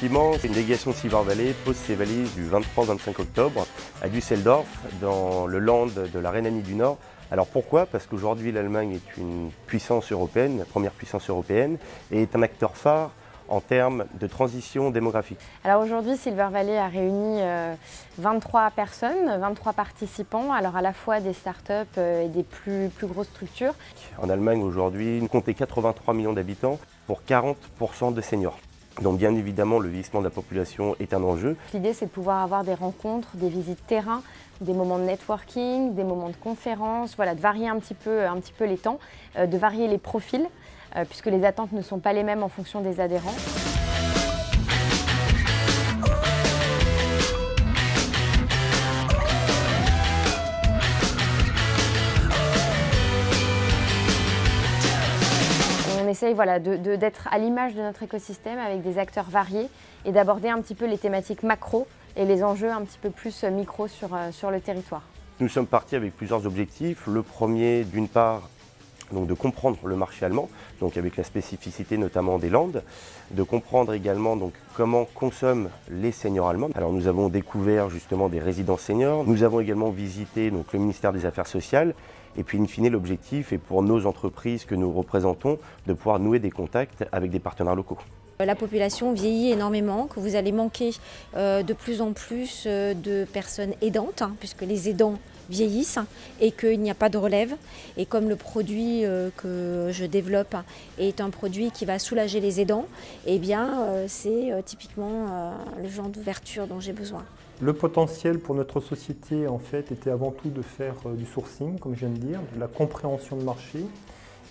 effectivement, une délégation de Silver Valley pose ses valises du 23 au 25 octobre à Düsseldorf, dans le land de la Rhénanie du Nord. Alors pourquoi? Parce qu'aujourd'hui l'Allemagne est une puissance européenne, la première puissance européenne, et est un acteur phare en termes de transition démographique. Alors aujourd'hui, Silver Valley a réuni 23 personnes, 23 participants, alors à la fois des startups et des plus grosses structures. En Allemagne aujourd'hui, nous comptons 83 millions d'habitants pour 40% de seniors. Donc bien évidemment, le vieillissement de la population est un enjeu. L'idée, c'est de pouvoir avoir des rencontres, des visites terrain, des moments de networking, des moments de conférence, voilà, de varier un petit peu les temps, de varier les profils, puisque les attentes ne sont pas les mêmes en fonction des adhérents. On essaye d'être à l'image de notre écosystème avec des acteurs variés et d'aborder un petit peu les thématiques macro et les enjeux un petit peu plus micro sur le territoire. Nous sommes partis avec plusieurs objectifs. Le premier, d'une part, donc de comprendre le marché allemand, donc avec la spécificité notamment des Landes, de comprendre également donc comment consomment les seniors allemands. Alors nous avons découvert justement des résidences seniors, nous avons également visité donc, le ministère des Affaires sociales, et puis in fine l'objectif est pour nos entreprises que nous représentons de pouvoir nouer des contacts avec des partenaires locaux. La population vieillit énormément, que vous allez manquer de plus en plus de personnes aidantes, puisque les aidants vieillissent et qu'il n'y a pas de relève. Et comme le produit que je développe est un produit qui va soulager les aidants, eh bien c'est typiquement le genre d'ouverture dont j'ai besoin. Le potentiel pour notre société en fait était avant tout de faire du sourcing, comme je viens de dire, de la compréhension de marché,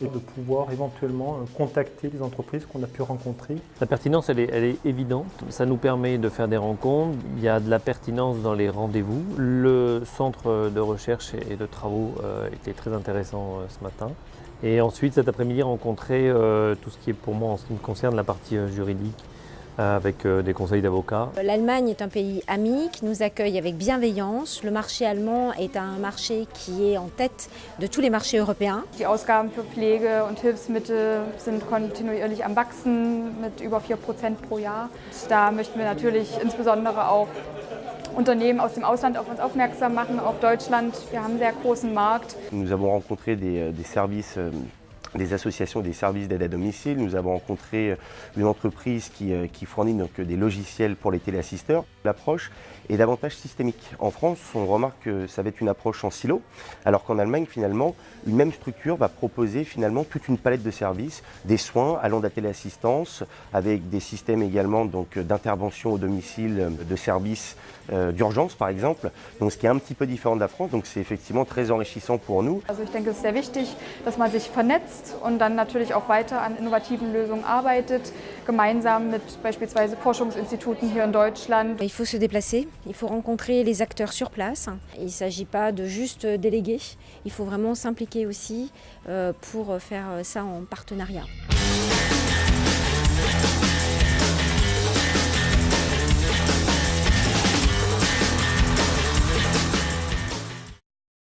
et de pouvoir éventuellement contacter les entreprises qu'on a pu rencontrer. La pertinence, elle est évidente. Ça nous permet de faire des rencontres. Il y a de la pertinence dans les rendez-vous. Le centre de recherche et de travaux était très intéressant ce matin. Et ensuite, cet après-midi, rencontrer tout ce qui est pour moi en ce qui me concerne la partie juridique, avec des conseils d'avocats. L'Allemagne est un pays ami qui nous accueille avec bienveillance. Le marché allemand est un marché qui est en tête de tous les marchés européens. Die Ausgaben für Pflege und Hilfsmittel sind kontinuierlich am Wachsen mit über 4% pro Jahr. Da möchten wir natürlich insbesondere auch Unternehmen aus dem Ausland auf uns aufmerksam machen, auf Deutschland. Wir haben einen sehr großen Markt. Nous avons rencontré des services des associations et des services d'aide à domicile. Nous avons rencontré une entreprise qui fournit donc des logiciels pour les téléassisteurs. L'approche est davantage systémique. En France, on remarque que ça va être une approche en silo, alors qu'en Allemagne, finalement, une même structure va proposer finalement toute une palette de services, des soins allant de la téléassistance, avec des systèmes également d'intervention au domicile, de services d'urgence par exemple. Donc ce qui est un petit peu différent de la France, donc c'est effectivement très enrichissant pour nous. Also ich denke, es ist sehr wichtig, dass man sich vernetzt und dann natürlich auch weiter an innovativen Lösungen arbeitet, gemeinsam mit beispielsweise Forschungsinstituten hier in Deutschland. Il faut se déplacer, il faut rencontrer les acteurs sur place. Il ne s'agit pas de juste déléguer, il faut vraiment s'impliquer aussi pour faire ça en partenariat.